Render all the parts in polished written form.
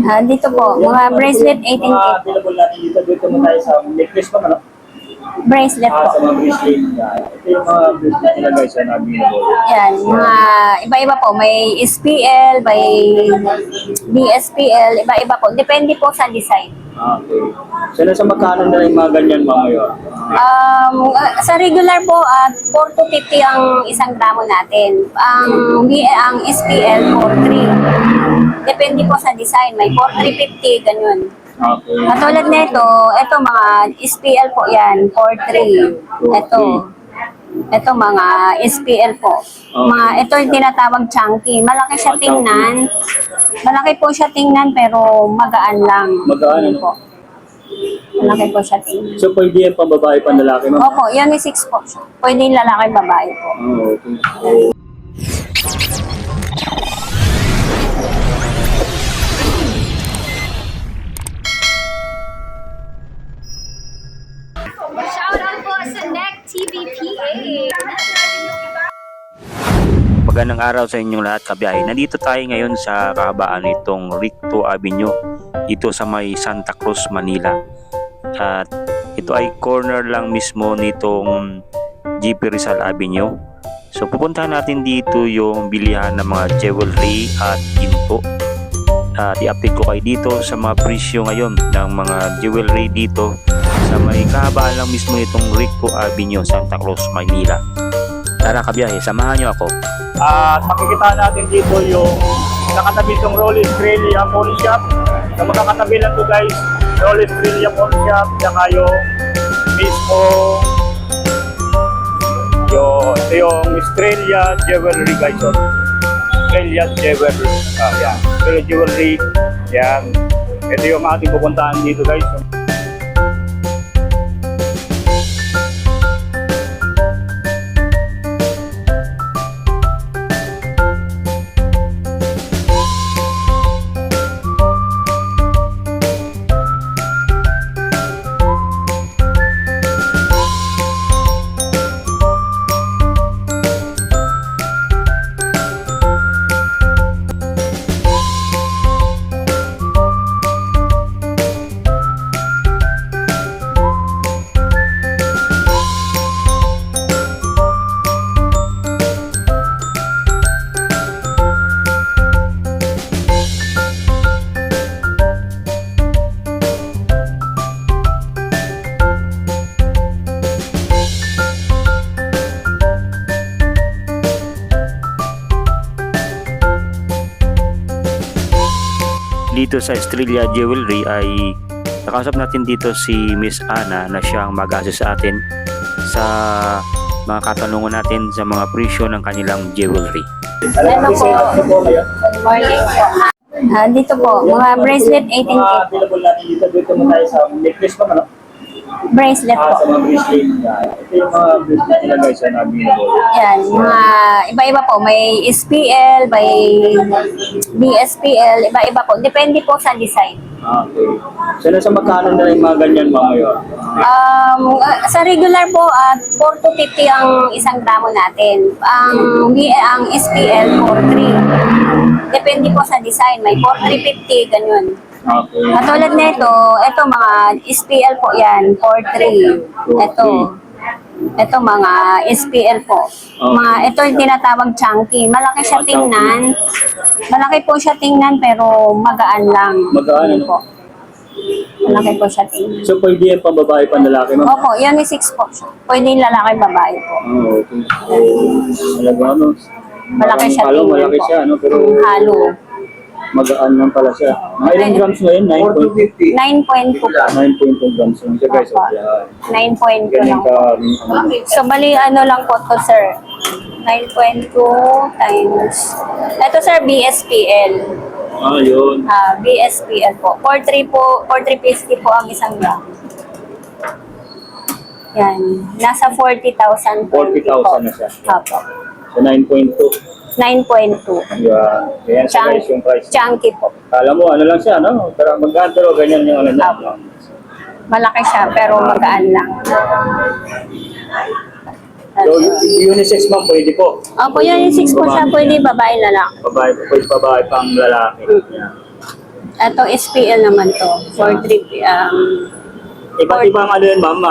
Dito po, mga bracelet 18K. Available natin dito mo tayo sa necklace pa, ano? Bracelet po. Sa mga bracelet. Ito yung mga bracelet nila guys na available. Yan, mga iba-iba po. May SPL, may BSPL, iba-iba po. Depende po sa design. Okay. So, nasa magkano na yung mga ganyan mga ngayon? Sa regular po, 4 to 50 ang isang gramo natin. Ang SPL, 4.3. Depende po sa design. May 4.350, ganyan. Okay. Katulad nito, ito mga SPL po yan, 4.3. Ito mga SPL po. Ito yung tinatawag chunky. Malaki siya tingnan. Malaki po siya tingnan pero magaan lang. Magaan, ano? Po. Malaki po siya tingnan. So, pwede yan pang babae, pang lalaki, ma'am? Opo, yan yung 6 po. Pwede yung lalaki, babae po. Okay. Shout out po sa NEC TVPA. Magandang araw sa inyong lahat, kabiyahe. Nandito tayo ngayon sa kahabaan nitong Recto Avenue dito sa may Santa Cruz, Manila. At ito ay corner lang mismo nitong GP Rizal Avenue. So pupuntahan natin dito yung bilihan ng mga jewelry at ginto. At i-update ko kayo dito sa mga presyo ngayon ng mga jewelry dito sa may kahabaan lang mismo nitong Recto Avenue, Santa Cruz, Manila. Tara kabiyahe, samahan nyo ako. At makikita natin dito yung nakatabi itong Rolling Australia Pawn Shop. So magkakatabi lang to guys, Rolling Australia Pawn Shop, saka yung mismo ito yung Australia Jewelry guys. So, Australia Jewelry. Yan. Australia Jewelry. Yan. Ito yung ating pupuntahan dito guys. Dito sa Australia Jewelry ay nakausap natin dito si Miss Ana na siyang mag-assist sa atin sa mga katanungan natin sa mga presyo ng kanilang jewelry. Ano po? Good morning po. Dito po, mga bracelet 18K. Available natin dito mo tayo sa necklace pa, ano? Bracelet po. Sa mga bracelet. Ito yung mga bracelet nila guys na available. Yan, mga iba-iba po. May SPL, may BSPL, iba-iba po. Depende po sa design. Okay. So, nasa magkano na yung mga ganyan mga ngayon? Sa regular po, 4 to 50 ang isang gramo natin. Ang SPL, 4.3. Depende po sa design. May 4.350, ganyan. Okay. Katulad nito, ito mga SPL po yan, 4.3. Ito mga SPL po. Ito yung tinatawag chunky. Malaki siya tingnan. Malaki po siya tingnan pero magaan lang. Magaan, ano? Po. Malaki po siya tingnan. So, pwede yan pang babae, pang lalaki, ma'am? Opo, yan yung 6 po. Pwede yung lalaki, babae po. Okay. Talaga, ano? Malaki siya tingnan Malaki po. siya, ano? Pero Halo. magaan lang pala siya. Mga ilang grams na yun? 9.50? 9.2 po. 9.2 grams lang siya, guys. Opo. Yan. 9.2 Ganyan lang po. ka, So, bali ano lang po to, sir. 9.2 times... Ito, sir, BSPL. yun. BSPL po. 4.3 po, 4.350 po ang isang gram. Yan. Nasa 40,000 po. 40,000 na siya. Opo. So, 9.2. 9.2. Yan. Yan sa guys yung price. Chunky po. Kala mo, ano lang siya, no? Pero magkaan, pero ganyan yung ano niya. Opo. Malaki siya, pero magaan lang. So, unisex ma'am, pwede po. Opo, yan yung 6 po siya. Pwede babae na lang. Babae, pwede babae pang lalaki. Yan. Ito SPL naman to. 43. Iba't ibang ano yun, ma'am.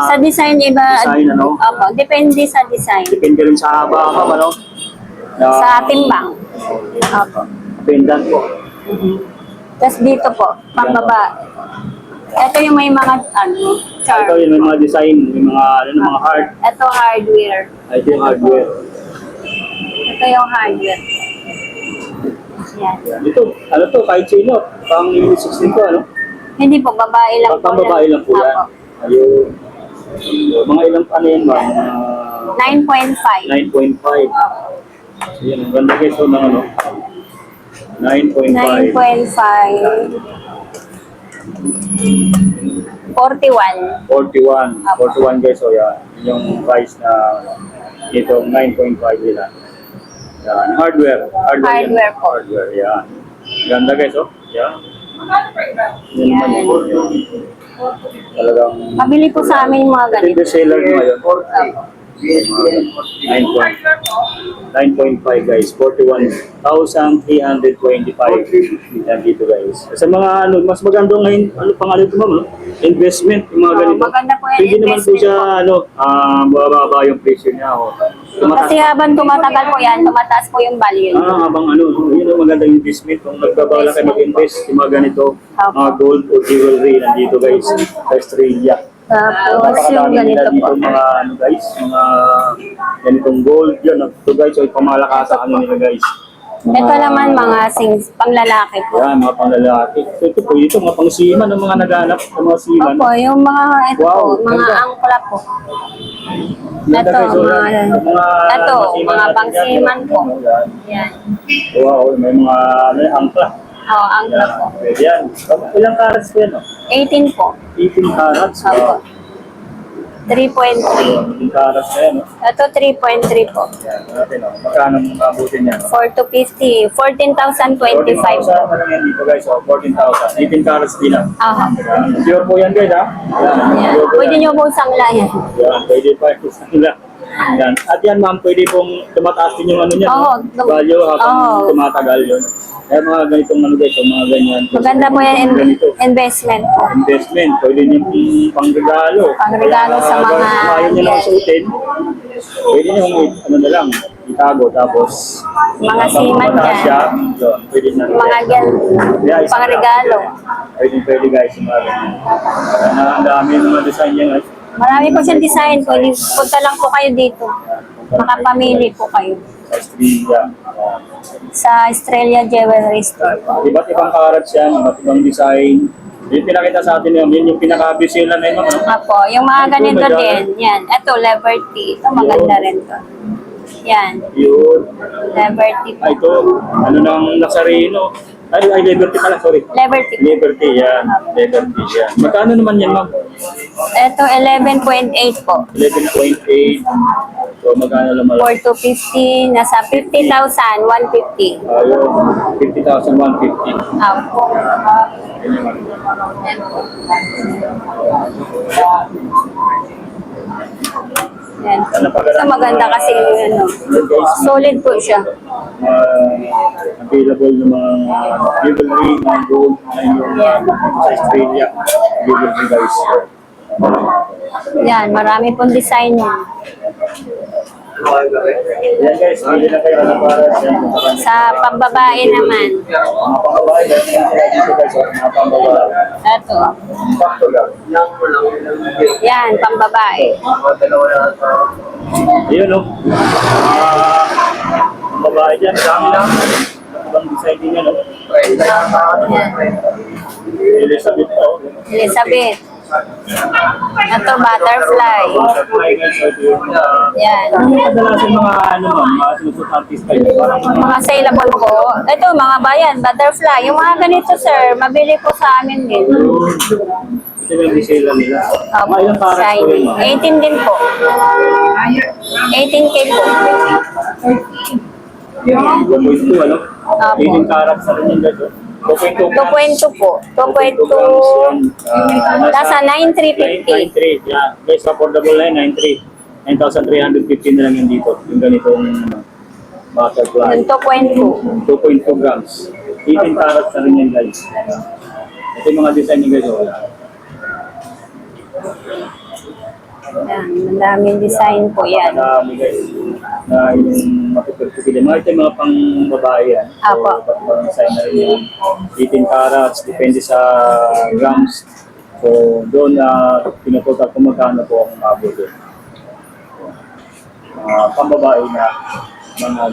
Sa design iba. Design, ano? Opo, depende sa design. Depende rin sa haba, ma'am, ano? Sa timbang. Opo. Pendant po. Tapos dito po, pambaba. Ito yung may mga charm. Ito yun, may mga design, may mga, mga heart. Ito hardware. Ito yung hardware. Ito yung hardware. Yan. Ito, ano to, kahit sino. Pang 16 ko, ano? Hindi po, babae lang Pang babae lang po yan. Opo. Ayun. Mga ilang ano yan, ma'am? 9.5. 9.5. So, yan, ang ganda guys, so, ng ano? 9.5. 9.5. 41. 41 guys, so yan. Yung price na dito, 9.5 nila. Yan, hardware. Hardware po. Hardware, yan. Ganda guys, oh. Yan. Yan naman Yan. po. Yan. Talagang... Mabili po sa amin yung mga Ito yung ganito. bestseller nyo ngayon. Opo. 9.5 guys, 41,325 yan dito guys. Sa mga ano, mas magandang ngayon, ano pangalan ito ma'am? No? Investment, yung mga ganito. Maganda po yan, Hindi naman po investment siya, po. ano, bababa yung presyo niya. O. Kasi habang tumatagal po yan, tumataas po yung value. Habang ano, yun ang magandang investment. Kung nagbabala kayo mag-invest, yung mga ganito, mga gold o jewelry, nandito guys, sa Australia. Tapos yung Napakarami nila ganito dito po. mga ano guys, mga ganitong gold yun. Ito guys, ay pamalakasan ano nila guys. Ito naman mga panglalaki po. Yan, mga panglalaki. So ito po, ito mga pangsiman ng mga naghanap ng mga siman. Opo, yung mga ito Wow, po, mga ganda. angkla po. Ganda, Ito, guys. So, mga, ito, masiman mga natin pangsiman yan. po. Yan. Yan. Wow, may mga angkla. Oo, angkla po. Pwede yan. Ilang carats po yan? No? 18 po. 18 carats. Opo. 3.3. 18 carats na yan. No? Ito 3.3 po. Yan, natin. No? Magkano mabutin yan? 4 to 50. 14,025 14,000 po. pa lang yan dito guys. Oh, 14,000. 18 carats din lang. Aha. Yan. Sure po yan guys ha? Yan. Sure po Pwede yan. nyo po sangla yan. Yan, pwede pa ito sa nila. Yan. At yan ma'am, pwede pong tumataas din yung ano niya. Oo. no? Value habang Oo. tumatagal yun. Kaya mga ganitong ano guys, mga ganyan. Maganda po yan Ganito. investment po. Investment, pwede niyo pong pangregalo. Pangregalo sa mga- Kung ayaw niyo lang suotin, pwede niyo ano na lang, itago. Tapos, Mga habang siman mataas dyan. siya, yun, pwede na. Mga gel, Yeah, isang pangregalo. Pwede guys, yung mga ganyan. Ang dami ng mga design niya guys. Marami po siyang design. Pwede punta lang po kayo dito. Makapamili po kayo. Sa Australia. Sa Australia Jewelry Store po. Iba't ibang carats yan, iba't ibang design. Yung pinakita sa atin yun yung pinaka-bisela na yun. Ano? Apo, yung mga ganito din. Yan. Ito, Liberty. Ito, maganda rin to. Yan. Yun. Liberty po. Ito, ano ng Nazareno. Ay, Liberty pala, sorry. Liberty. Liberty, yan. Liberty, yan. Magkano naman yan, ma'am? Ito, 11.8 po. 11.8. So, magkano naman? 4 to 50. Nasa 50,150. Ayun, 50,150. Apo. Yan. Ito maganda kasi ano, solid po siya. Available ng mga jewelry, mga gold, na yung sa Australia. Jewelry guys. Yan, marami pong design yan. Yan guys, hindi na kayo na para Sa pambabae naman, mga pangbabae. Dito guys, mga pangbabae. ito. Sakto lang. Yan, pambabae. Ayun no. Pangbabae dyan, dami lang. Ibang design din yan no. Elizabeth po. Elizabeth. Ito, butterfly. Butterfly guys, so yun. Yan. Ano yung kadalasan mga ano ma'am, mga sinusot artista yun? Parang Mga saleable po. Ito, mga bayan, butterfly. Yung mga ganito, sir, mabili po sa amin din. ito yung resale nila. Opo, Mga ilang carats po shiny. yun ma'am? 18 din po. 18K po. 2.2 ano? Opo. 18 carats na rin yun guys. 2.2 2.2 po. 2.2. Nasa 9,350. 9.3. Yeah. Guys, affordable na yun, 9.3. 9,350 na lang yun dito. Yung ganitong butterfly. Yung 2.2. 2.2 grams. 18 carats na rin yan guys. Ito yung mga design ni guys. Oh. Yan, madaming design po yan. Marami guys na yung mapipagpipili. Mga ito yung mga pang babae yan. Apo. Mga design na rin yan. 18 carats, depende sa grams. So doon pinututak kung magkano po ang umabot doon. Pambabae na mga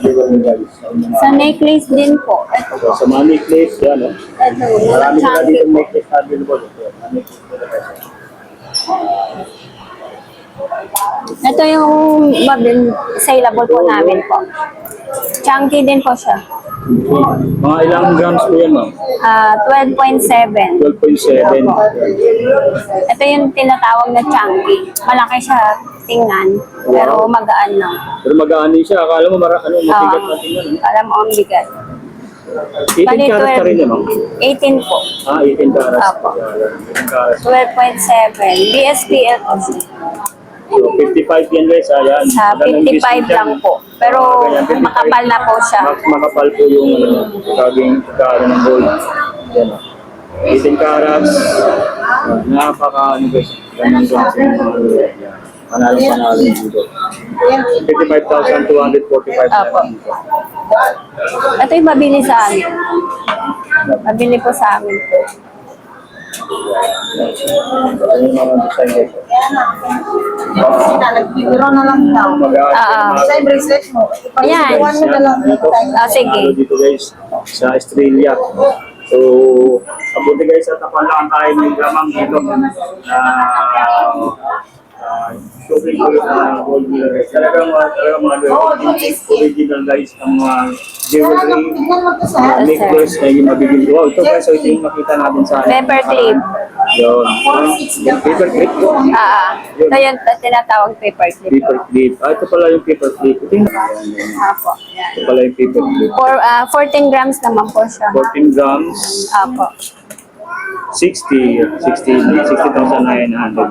jewelry guys. Sa necklace din po. Ito po. So, sa mga necklace, yan, no? Ito, Marami sila chunky dito po. necklace available. Mga necklace nila guys. Ito yung saleable po namin po. Chunky din po siya. Mga ilang grams po yan, ma'am? 12.7. 12.7. Ito yung tinatawag na chunky. Malaki siya tingnan, pero magaan lang. Pero magaan din siya. Akala mo, mabigat na tingnan. No? Alam mo ang bigat. 18 carats ka rin yan, ma'am? 18 po. 18 carats. Apo. 18 carats. 12.7. BSPL po. So, 55 yan guys. Ayan. Sa 55 lang po. Pero makapal na po siya. Makapal po yung saging pagkaano ng gold. Yan. 18 carats. Napaka, guys. Ganun guys. Panalo dito. 55,245. Apo. Ito yung mabili sa amin. Mabili po sa amin. Yung mga design guys. Nagpipiro na lang daw. Sa bracelet mo. Ayan. Iwan mo na lang. Sige. Dito guys, sa Australia. So, abuti guys, at napalaan tayo ng gamang dito na shopping ko sa gold jewelry. Talagang mga original guys, ang mga jewelry, necklace na yung mabibili. Wow, ito guys, so ito yung makita natin sa Paper clip. Yun. Paper clip po. Ito yung tinatawag paper clip. Paper clip. Ito pala yung paper clip. Ito yung Apo. ito pala yung paper clip. 14 grams naman po siya. 14 grams, Apo. 60,900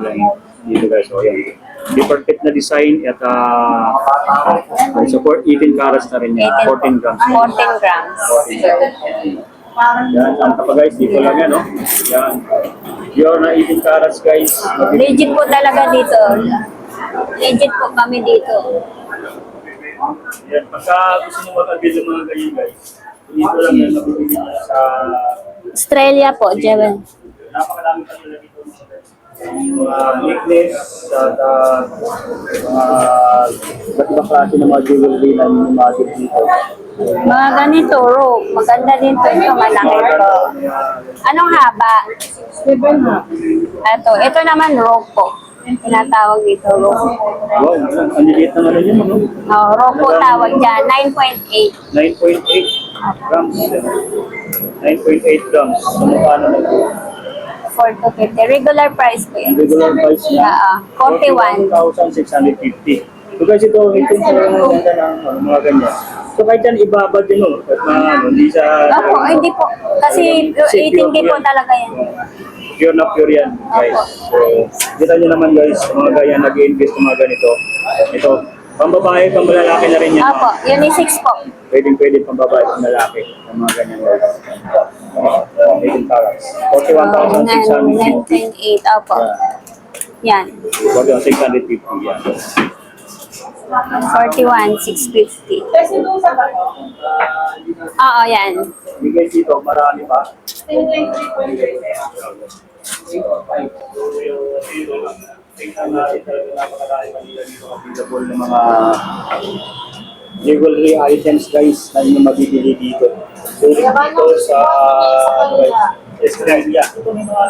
lang dito guys. So, yan. Paper clip na design at support 18 carats na rin yan. 14 grams. 14 grams. Yan, saan ka pa guys? Dito lang yan, no? Yan. Pure na 18 carats guys. Legit po talaga dito. Legit po kami dito. Yan. Pagka gusto nyo mag-avail ng mga ganyan guys, dito lang yan mabibili nyo sa Australia po, Jewel. napakadami pa nila dito. Mga necklace at mga iba't ibang klase ng mga jewelry na numagit dito. Mga ganito, rope. Maganda din po ito, malaki po. Anong haba? 7 ito naman rope po. Tinatawag dito, rope. Wow, ang liliit na yun, no? Rope po tawag dyan, 9.8. 9.8 grams. 9.8 grams. So, paano na ito? 4 to 50. Regular price po yun. Regular price niya? 41. 41,650. So guys, ito talagang maganda ng mga ganyan. So kahit yan ibabad yun, no? At hindi sa... Opo, hindi po. Kasi 18K po talaga yan. Pure na pure yan, guys. So, kita nyo naman guys, mga gaya nag-invest ng mga ganito. Ito, pambabae, pambalalaki na rin yan. Opo, unisex po. Pwede pambabae, pambalalaki. Ang mga ganyan guys. 18 carats. 41,650. 9.8, opo. Yan. 41,650 yan. 41,650. Oo, yan. Bigay dito, marami pa. Tingnan natin talaga napakadami kanila dito available ng mga jewelry items guys na yung mabibili dito. So dito sa Australia. Ito may mga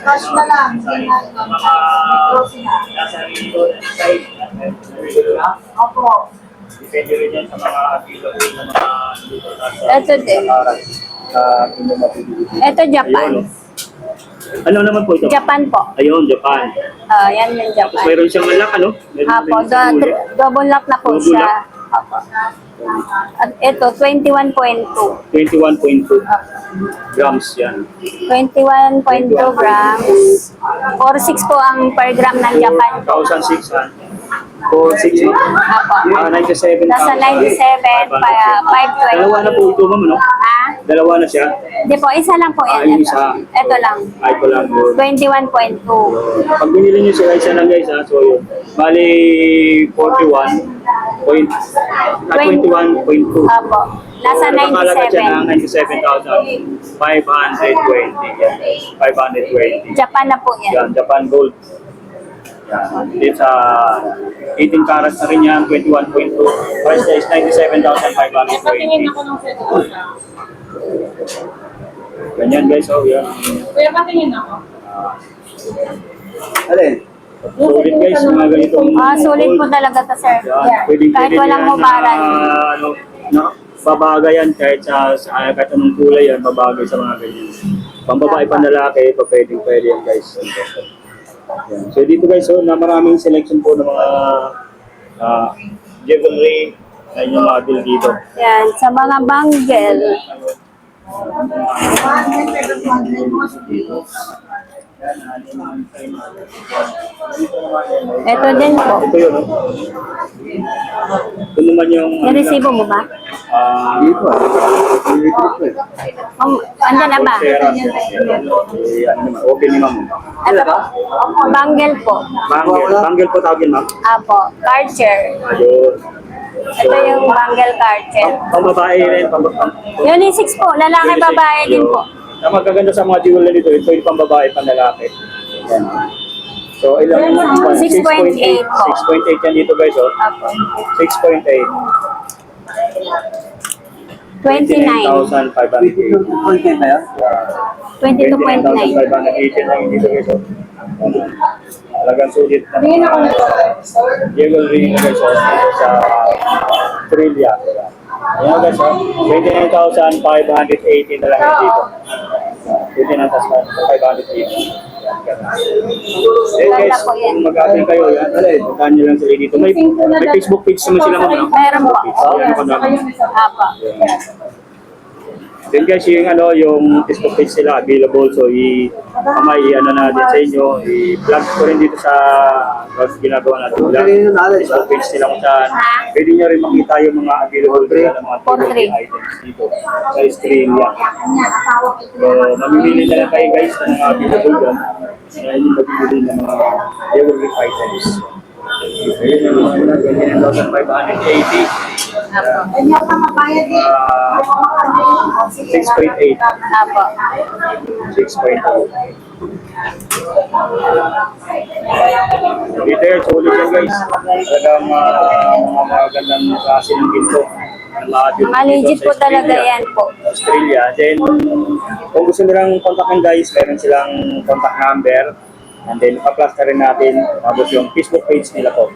Cash na lang. nasa rito side. Opo. Depende rin yan sa mga available na mga dito Ito din. yung mabibili dito. Ito, Japan. Ayun. Ano naman po ito? Japan po. Ayun, Japan. Yan yung Tapos Japan. mayroon siyang lock, ano? Apo, double lock na po Double siya. lock. Apo. At ito, 21.2. 21.2 grams yan. 21.2 grams. 4.6 po ang per gram ng Japan po. 4,600. 460. Apo. 97,000. Nasa 97, 520. Dalawa na po ito, ma'am, no? Ha? Dalawa na siya. Hindi po, isa lang po yan. Yung Ito. isa. Ito lang. Ay, ko lang yun. 21.2. Pag binili nyo sila, isa lang guys, ha? So yun. Bali, 21.2. Apo. Nasa Nakakalaga siya ng 97. 97,520. Yan. 520. Japan na po yan. Yan, Japan Gold. Yan. It's 18 carats na rin yan, 21.2. Price niya is 97,520. Ganyan guys, oh yan. Kuya, patingin ako. Alin? Sulit guys, mga ganitong Sulit po gold. talaga to, sir. Yan, pwedeng Kahit walang hubaran. babagay yan kahit kahit anong kulay yan, babagay sa mga ganyan. Pambabae pa lalaki, pwede yan guys. Yan. So dito guys, so, na maraming selection po ng mga jewelry na inyong mga deal dito. Yan, sa mga bangle. Ito din po. Ito yun, no? Ito naman yung... Niresibo mo ba? Dito Andyan na ba? Okay ni ma'am. Ito po. Bangle po. Bangle po tawagin ma'am. Apo. Cartier. Ayun. Ito yung bangle Cartier. Pambabae rin, Unisex po. Lalaki, babae din po. Ang magaganda sa mga jewelry dito, ito yung pambabae, panlalaki. Yan. So, ilang 6.8 po. 6.8 yan dito guys, oh. Apo. 6.8. 29. 29,580. 22.9. 29,580 lang dito guys, oh. Talagang sulit na jewelry guys, oh, sa Australia. Ayan guys, 29,580 na lang yun dito. 29,580. Eh guys, kung mag-aabay kayo, yan, puntahan nyo lang sila dito. May Facebook page naman sila mga. Meron po. Ayan, pag-aabay. Apo. Then guys, yung Facebook page sila available, so ano natin sa inyo, i-vlog ko rin dito sa vlog ginagawa natin. Facebook page nila kung saan pwede nyo rin makita yung mga available nila ng mga jewelry items dito sa Australia. So, mamimili na lang kayo guys ng mga available dyan na yung magbibili ng mga jewelry items. Ayun yung mga 29,580. Kanya pa mabayad eh. 6.8. Apo. 6.8. Dito yun, sulit yan guys. Talagang mga magandang klase ng ginto. Mga legit po talaga yan po. Australia. Then, kung gusto nilang kontakin guys, meron silang contact number. And then, pa-plaster rin natin. Tapos yung Facebook page nila po.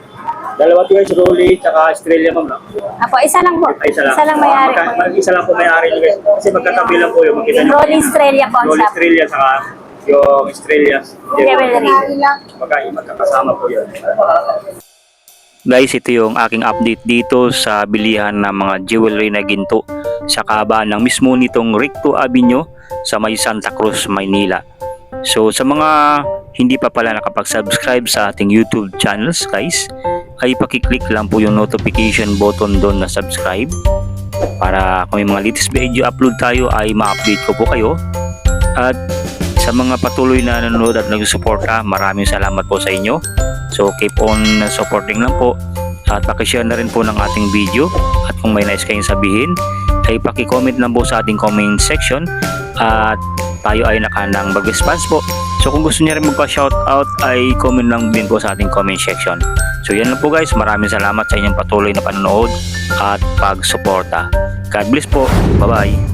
Dalawa to guys, Rolly, tsaka Australia ma'am. No? Apo, isa lang po. Ay, isa lang. Isa lang may-ari po. Isa lang po may-ari nyo guys. Kasi magkatabi lang po yung makita nyo. Rolling Australia po ang Rolly shop. Australia, saka yung Australia. Jewelry. Magkakasama po yun. Guys, ito yung aking update dito sa bilihan ng mga jewelry na ginto sa kahabaan ng mismo nitong Recto Avenue sa may Santa Cruz, Maynila. So sa mga hindi pa pala nakapag-subscribe sa ating YouTube channels guys, ay pakiclick lang po yung notification button doon na subscribe para kung may mga latest video upload tayo ay ma-update ko po kayo. At sa mga patuloy na nanonood at nagsusuporta, maraming salamat po sa inyo. So keep on supporting lang po at pakishare na rin po ng ating video. At kung may nais kayong sabihin ay pakicomment lang po sa ating comment section at tayo ay nakandang mag-response po. So kung gusto niyo rin magpa-shoutout ay comment lang din po sa ating comment section. So yan lang po guys, maraming salamat sa inyong patuloy na panonood at pagsuporta. God bless po, bye bye.